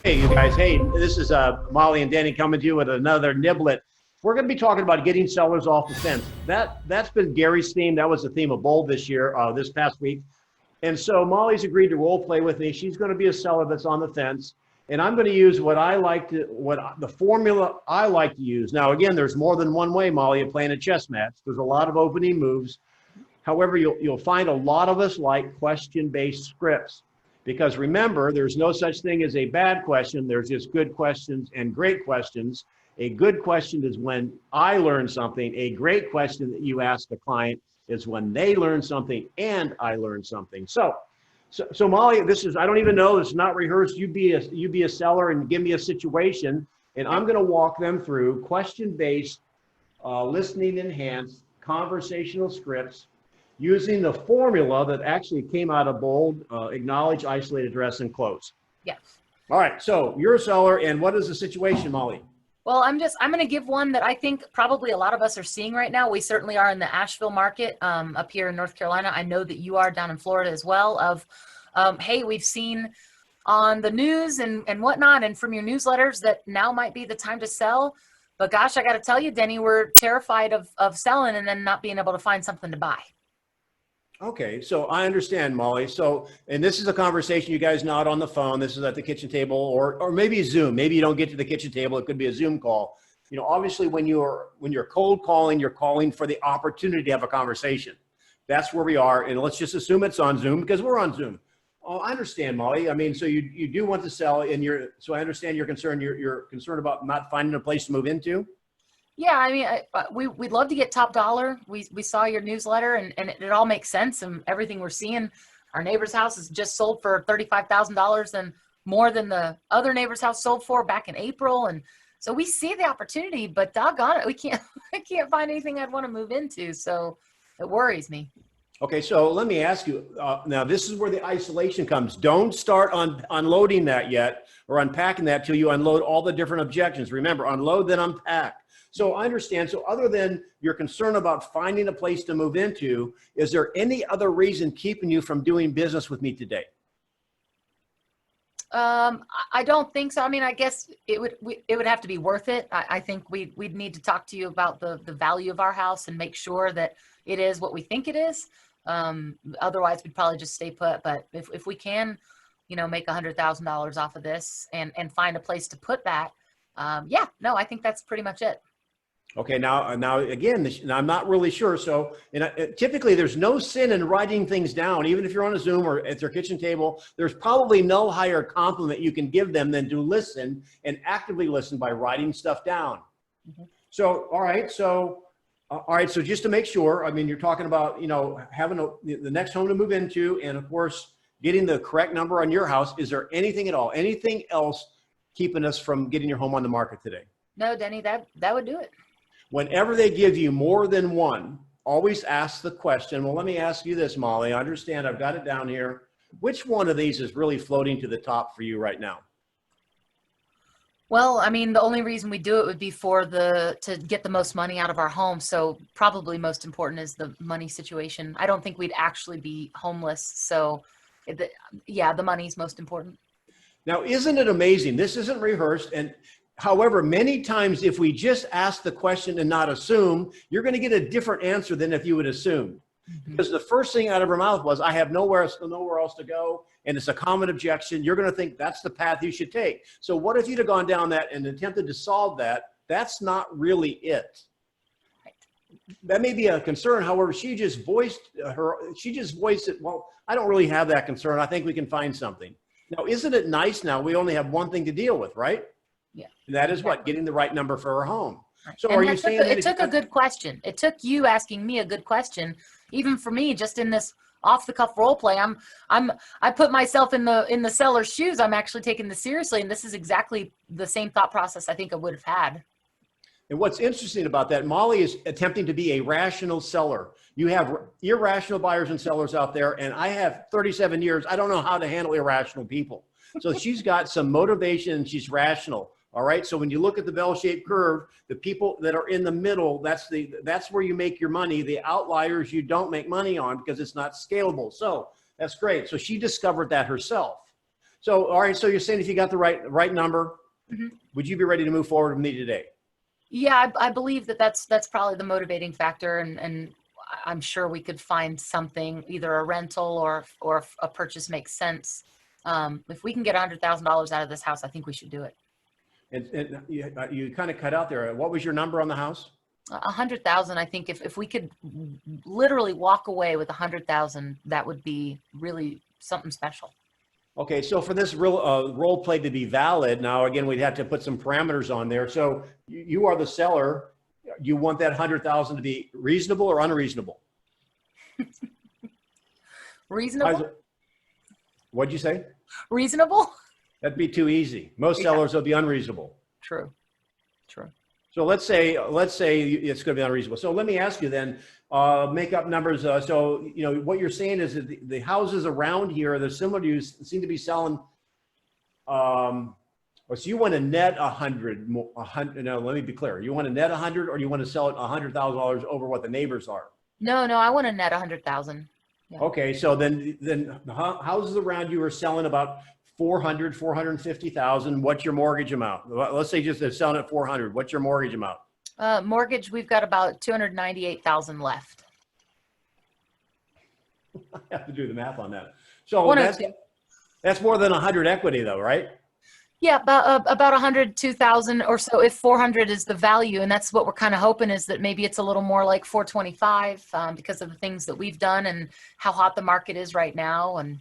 Hey, you guys. Hey, this is Molly and Danny coming to you with another Niblet. We're going to be talking about getting sellers off the fence. That's been Gary's theme. That was the theme of Bold this year, this past week. And so Molly's agreed to role play with me. She's going to be a seller that's on the fence, and I'm going to use the formula I like to use. Now, again, there's more than one way, Molly, of playing a chess match. There's a lot of opening moves. However, you'll find a lot of us like question-based scripts. Because remember, there's no such thing as a bad question. There's just good questions and great questions. A good question is when I learn something. A great question that you ask the client is when they learn something and I learn something. So Molly, I don't even know, this is not rehearsed. You be a seller and give me a situation, and I'm going to walk them through question-based, listening enhanced, conversational scripts using the formula that actually came out of Bold: acknowledge, isolate, address, and close. Yes. All right, so you're a seller, and what is the situation, Molly? Well, I'm going to give one that I think probably a lot of us are seeing right now. We certainly are in the Asheville market up here in North Carolina. I know that you are down in Florida as well of, hey, we've seen on the news and whatnot, and from your newsletters that now might be the time to sell. But gosh, I got to tell you, Denny, we're terrified of selling and then not being able to find something to buy. Okay, so I understand, Molly. So, and this is a conversation you guys not on the phone. This is at the kitchen table, or maybe Zoom. Maybe you don't get to the kitchen table. It could be a Zoom call. You know, obviously, when you're cold calling, you're calling for the opportunity to have a conversation. That's where we are, and let's just assume it's on Zoom because we're on Zoom. Oh, I understand, Molly. I mean, so you do want to sell, and so I understand your concern. You're concerned about not finding a place to move into. Yeah, I mean, we'd love to get top dollar. We saw your newsletter, and it all makes sense. And everything we're seeing, our neighbor's house is just sold for $35,000 and more than the other neighbor's house sold for back in April. And so we see the opportunity, but doggone it, I can't find anything I'd want to move into. So it worries me. Okay, so let me ask you, now this is where the isolation comes. Don't start unloading that yet or unpacking that till you unload all the different objections. Remember, unload, then unpack. So I understand. So other than your concern about finding a place to move into, is there any other reason keeping you from doing business with me today? I don't think so. I mean, I guess it would have to be worth it. I think we'd need to talk to you about the value of our house and make sure that it is what we think it is. Otherwise we'd probably just stay put. But if we can, you know, make $100,000 off of this and find a place to put that, yeah, no, I think that's pretty much it. Okay, now again, I'm not really sure. So, typically there's no sin in writing things down, even if you're on a Zoom or at their kitchen table. There's probably no higher compliment you can give them than to listen and actively listen by writing stuff down. Mm-hmm. So, all right, so just to make sure, I mean, you're talking about, you know, having the next home to move into, and of course, getting the correct number on your house. Is there anything at all, anything else keeping us from getting your home on the market today? No, Denny, that would do it. Whenever they give you more than one, always ask the question. Well, let me ask you this, Molly. I understand, I've got it down here. Which one of these is really floating to the top for you right now? Well, I mean, the only reason we do it would be to get the most money out of our home. So probably most important is the money situation. I don't think we'd actually be homeless. So yeah, the money's most important. Now, isn't it amazing? This isn't rehearsed. And however, many times if we just ask the question and not assume, you're going to get a different answer than if you would assume. Mm-hmm. Because the first thing out of her mouth was, I have nowhere else to go. And it's a common objection. You're going to think that's the path you should take. So what if you'd have gone down that and attempted to solve that? That's not really it. Right. That may be a concern. However, she just voiced it. Well, I don't really have that concern. I think we can find something. Now, isn't it nice now? We only have one thing to deal with, right? Yeah. And that is what? Getting the right number for her home. Right. So and are you saying it took a good question. It took you asking me a good question, even for me, just in this off the cuff role play. I put myself in the seller's shoes. I'm actually taking this seriously. And this is exactly the same thought process I think I would have had. And what's interesting about that, Molly is attempting to be a rational seller. You have irrational buyers and sellers out there, and I have 37 years. I don't know how to handle irrational people. So she's got some motivation and she's rational. All right. So when you look at the bell-shaped curve, the people that are in the middle, that's where you make your money. The outliers you don't make money on because it's not scalable. So that's great. So she discovered that herself. So, all right. So you're saying if you got the right number, would you be ready to move forward with me today? Yeah, I believe that that's probably the motivating factor, and I'm sure we could find something, either a rental or if a purchase makes sense. If we can get $100,000 out of this house, I think we should do it. And you kind of cut out there. What was your number on the house? 100,000. I think if we could literally walk away with 100,000, that would be really something special. Okay, so for this real role play to be valid, now again we'd have to put some parameters on there. So you are the seller. You want that 100,000 to be reasonable or unreasonable? Reasonable. What'd you say? Reasonable. That'd be too easy. Most sellers will be unreasonable. True. True. So let's say it's going to be unreasonable. So let me ask you then, make up numbers. So, you know, what you're saying is that the houses around here, they're similar to you, seem to be selling. So you want to net 100, no, let me be clear. You want to net 100 or you want to sell it $100,000 over what the neighbors are? No, I want to net 100,000. Yeah. Okay. So then the houses around you are selling about 400, 450,000. What's your mortgage amount? Let's say just they're selling at 400. What's your mortgage amount? Mortgage, we've got about 298,000 left. I have to do the math on that. So that's more than 100 equity though, right? Yeah, about 102,000 or so, if 400 is the value. And that's what we're kind of hoping, is that maybe it's a little more like 425 because of the things that we've done and how hot the market is right now. And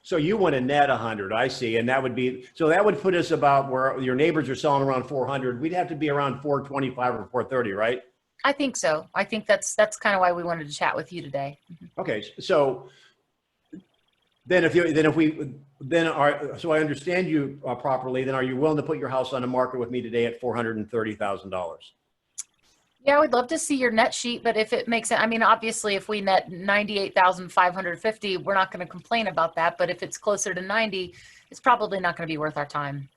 so you want to net 100, I see. And that would be, so that would put us about where your neighbors are selling around 400. We'd have to be around 425 or 430, right? I think so. I think that's kind of why we wanted to chat with you today. Okay. So then so I understand you properly, then are you willing to put your house on the market with me today at $430,000? Yeah, I would love to see your net sheet, but if it makes sense, I mean, obviously if we net 98,550, we're not going to complain about that. But if it's closer to 90, it's probably not going to be worth our time.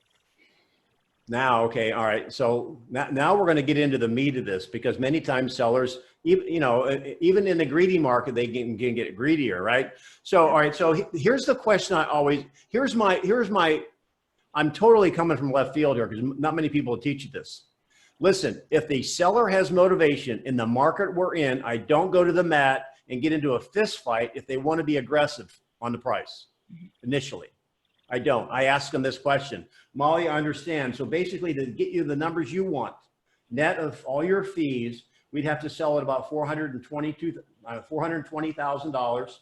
Now, okay. All right. So now we're going to get into the meat of this, because many times sellers, even in the greedy market, they can get greedier, right? So, all right. So here's the question I'm totally coming from left field here because not many people teach you this. Listen, if the seller has motivation in the market we're in, I don't go to the mat and get into a fist fight if they want to be aggressive on the price initially. I don't. I ask them this question. Molly, I understand. So basically, to get you the numbers you want, net of all your fees, we'd have to sell at about $420,000.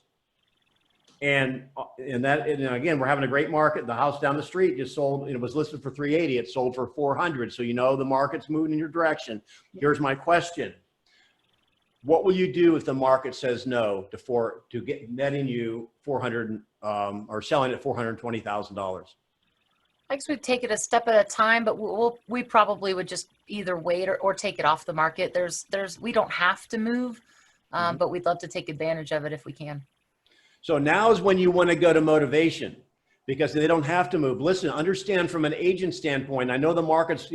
And again, we're having a great market. The house down the street just sold. It was listed for 380. It sold for 400. So the market's moving in your direction. Here's my question: what will you do if the market says no to get netting you 400 or selling at $420,000? I guess we'd take it a step at a time, but we probably would just either wait or take it off the market. We don't have to move, but we'd love to take advantage of it if we can. So now is when you want to go to motivation, because they don't have to move. Listen, understand from an agent standpoint, I know the market's,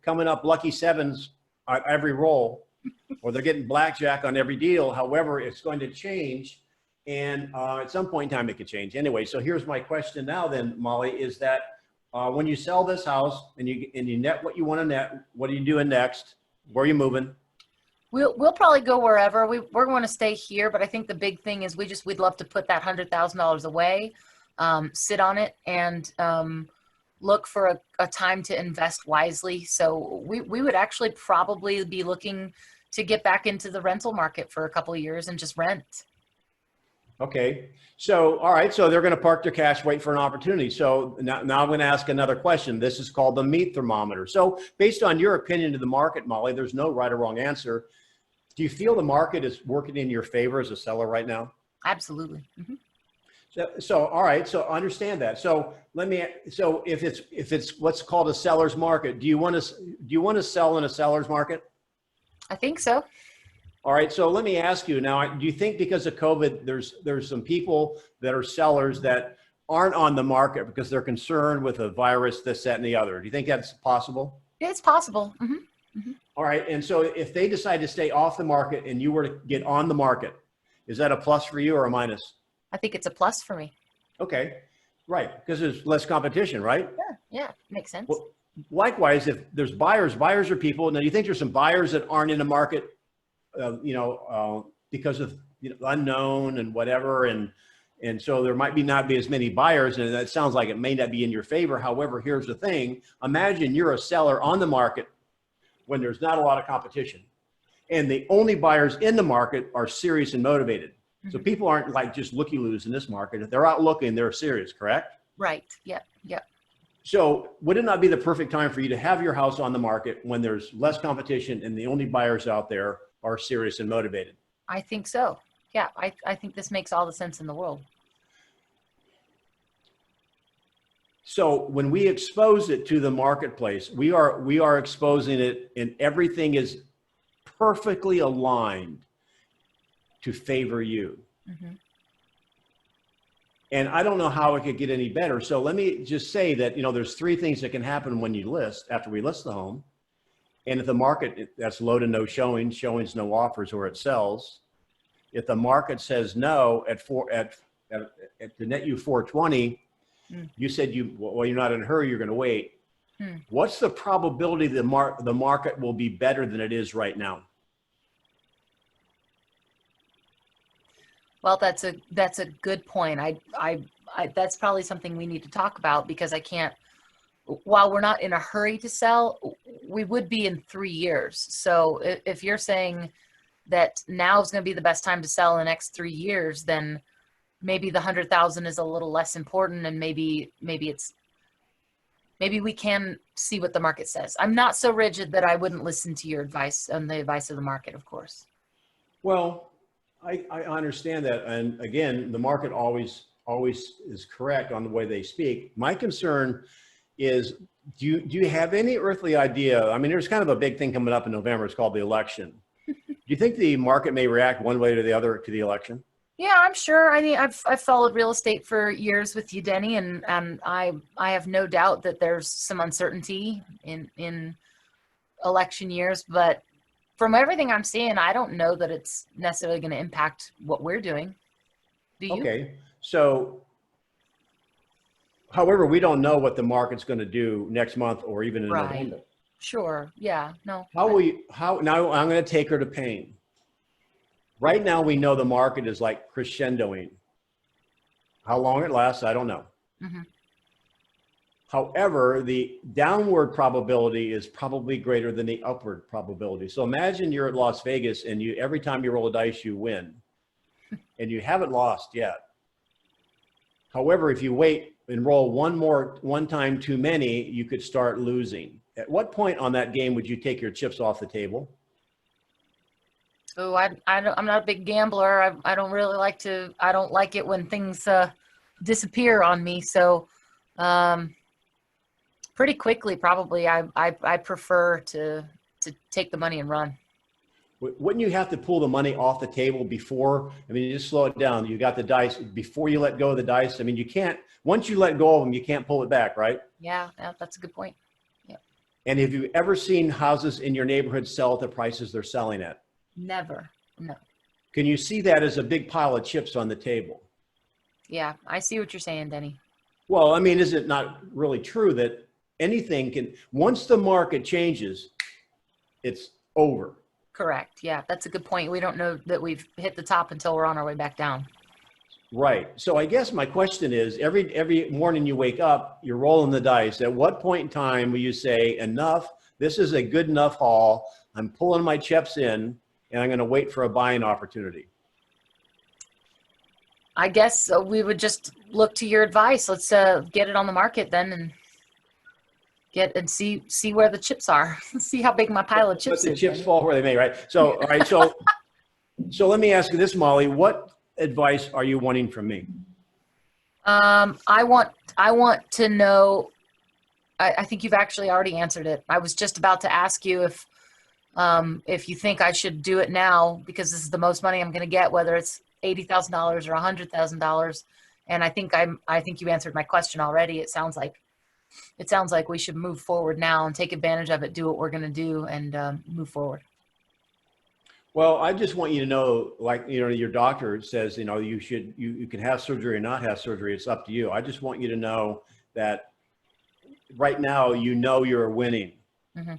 coming up lucky sevens on every roll, or they're getting blackjack on every deal. However, it's going to change. And at some point in time, it could change. Anyway, so here's my question now then, Molly, is that when you sell this house and you net what you want to net, what are you doing next? Where are you moving? We'll probably go wherever. We're going to stay here, but I think the big thing is we'd love to put that $100,000 away, sit on it, and look for a time to invest wisely. So we would actually probably be looking to get back into the rental market for a couple of years and just rent. Okay. So, all right. So they're going to park their cash, wait for an opportunity. So now I'm going to ask another question. This is called the meat thermometer. So based on your opinion of the market, Molly, there's no right or wrong answer. Do you feel the market is working in your favor as a seller right now? Absolutely. Mm-hmm. So, all right. So understand that. So if it's what's called a seller's market, do you want to sell in a seller's market? I think so. All right. So let me ask you now, do you think because of COVID, there's some people that are sellers that aren't on the market because they're concerned with a virus, this, that, and the other? Do you think that's possible? Yeah, it's possible. Mm-hmm. Mm-hmm. All right. And so if they decide to stay off the market and you were to get on the market, is that a plus for you or a minus? I think it's a plus for me. Okay. Right, because there's less competition, right? Yeah, makes sense. Well, likewise, if there's buyers are people. Now, you think there's some buyers that aren't in the market, because of unknown and whatever, and so there might not be as many buyers, and that sounds like it may not be in your favor. However, here's the thing: imagine you're a seller on the market when there's not a lot of competition, and the only buyers in the market are serious and motivated. So people aren't like just looky-loos in this market. If they're out looking, they're serious, correct? Right. Yep. Yep. So would it not be the perfect time for you to have your house on the market when there's less competition and the only buyers out there are serious and motivated? I think so. Yeah, I think this makes all the sense in the world. So when we expose it to the marketplace, we are exposing it, and everything is perfectly aligned to favor you. And I don't know how it could get any better. So let me just say that, there's three things that can happen when you list, after we list the home. And if the market, that's low to no showings, no offers, or it sells. If the market says no at the net you 420, you said you're not in a hurry, you're going to wait. What's the probability the market will be better than it is right now? Well, that's a good point. That's probably something we need to talk about, because while we're not in a hurry to sell, we would be in 3 years. So if you're saying that now is going to be the best time to sell in the next 3 years, then maybe the 100,000 is a little less important, and maybe we can see what the market says. I'm not so rigid that I wouldn't listen to your advice and the advice of the market, of course. Well, I understand that. And again, the market always is correct on the way they speak. My concern is, do you have any earthly idea? I mean, there's kind of a big thing coming up in November. It's called the election. Do you think the market may react one way or the other to the election? Yeah, I'm sure. I mean, I've followed real estate for years with you, Denny, and I have no doubt that there's some uncertainty in election years, but from everything I'm seeing, I don't know that it's necessarily going to impact what we're doing. Do you? Okay. So, however, we don't know what the market's going to do next month or even in November. Sure. Yeah. No. Now I'm going to take her to pain. Right now, we know the market is like crescendoing. How long it lasts, I don't know. However, the downward probability is probably greater than the upward probability. So imagine you're at Las Vegas and every time you roll a dice, you win, and you haven't lost yet. However, if you wait and roll one time too many, you could start losing. At what point on that game would you take your chips off the table? Oh, I'm not a big gambler. I don't really like to. I don't like it when things disappear on me. So, pretty quickly, probably. I prefer to take the money and run. Wouldn't you have to pull the money off the table before? I mean, you just slow it down. You got the dice before you let go of the dice. I mean, you can't. Once you let go of them, you can't pull it back, right? Yeah, that's a good point. Yeah. And have you ever seen houses in your neighborhood sell at the prices they're selling at? Never. No. Can you see that as a big pile of chips on the table? Yeah, I see what you're saying, Denny. Well, I mean, is it not really true that anything can, once the market changes, it's over? Correct. Yeah, that's a good point. We don't know that we've hit the top until we're on our way back down. Right. So I guess my question is, every morning you wake up, you're rolling the dice. At what point in time will you say, enough, this is a good enough haul, I'm pulling my chips in, and I'm going to wait for a buying opportunity? I guess we would just look to your advice. Let's get it on the market then, and see where the chips are. See how big my pile of chips is. Let the chips fall where they may, right? So, all right. So let me ask you this, Molly. What advice are you wanting from me? I want to know. I think you've actually already answered it. I was just about to ask you if you think I should do it now, because this is the most money I'm going to get, whether it's $80,000 or $100,000. And I think you answered my question already. It sounds like we should move forward now and take advantage of it, do what we're going to do, and move forward. Well, I just want you to know, like, your doctor says, you can have surgery or not have surgery. It's up to you. I just want you to know that right now, you're winning. Mm-hmm.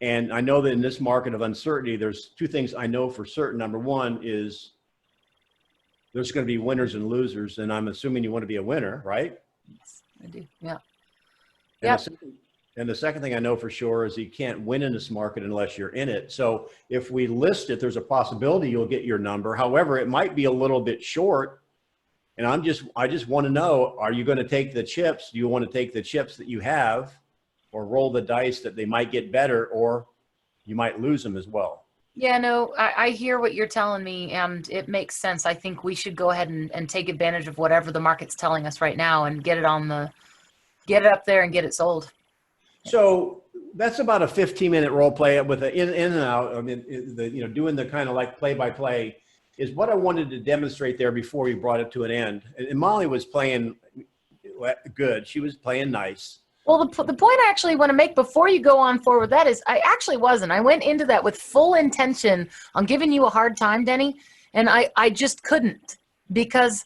And I know that in this market of uncertainty, there's two things I know for certain. Number one is there's going to be winners and losers. And I'm assuming you want to be a winner, right? Yes, I do. Yeah. And Yep. the second thing I know for sure is you can't win in this market unless you're in it. So if we list it, there's a possibility you'll get your number. However, it might be a little bit short. And I just want to know, are you going to take the chips? Do you want to take the chips that you have or roll the dice that they might get better or you might lose them as well? Yeah, no, I hear what you're telling me, and it makes sense. I think we should go ahead and take advantage of whatever the market's telling us right now and get it up there and get it sold. So that's about a 15-minute role play with an in and out. I mean, doing the kind of like play-by-play is what I wanted to demonstrate there before we brought it to an end. And Molly was playing good. She was playing nice. Well, the point I actually want to make before you go on forward with that is I actually wasn't. I went into that with full intention on giving you a hard time, Denny, and I just couldn't because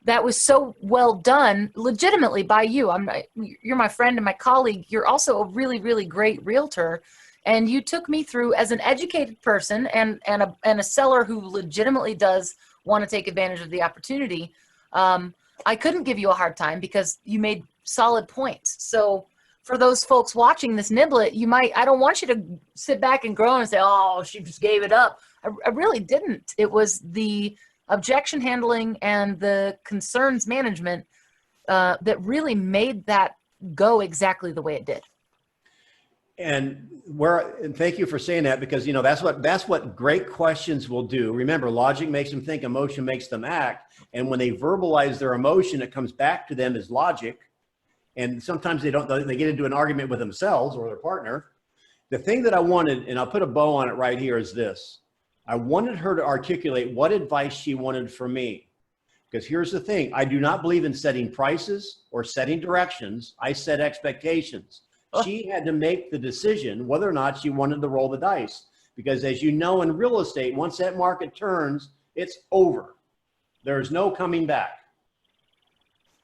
that was so well done legitimately by you. You're my friend and my colleague. You're also a really, really great realtor. And you took me through as an educated person and a seller who legitimately does want to take advantage of the opportunity. I couldn't give you a hard time because you made solid points. So for those folks watching this niblet, I don't want you to sit back and groan and say, oh, she just gave it up. I really didn't. It was the objection handling and the concerns management that really made that go exactly the way it did. And thank you for saying that, because that's what great questions will do. Remember, logic makes them think, emotion makes them act. And when they verbalize their emotion, it comes back to them as logic. And sometimes they get into an argument with themselves or their partner. The thing that I wanted, and I'll put a bow on it right here, is this. I wanted her to articulate what advice she wanted from me. Because here's the thing, I do not believe in setting prices or setting directions. I set expectations. She had to make the decision whether or not she wanted to roll the dice. Because as you know, in real estate, once that market turns, it's over. There's no coming back.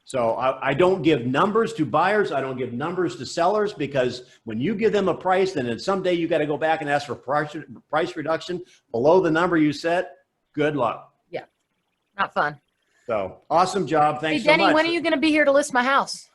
So I don't give numbers to buyers. I don't give numbers to sellers, because when you give them a price, then someday you got to go back and ask for price reduction below the number you set. Good luck. Yeah, not fun. So awesome job. Thanks Hey, Denny, so much. when are you going to be here to list my house?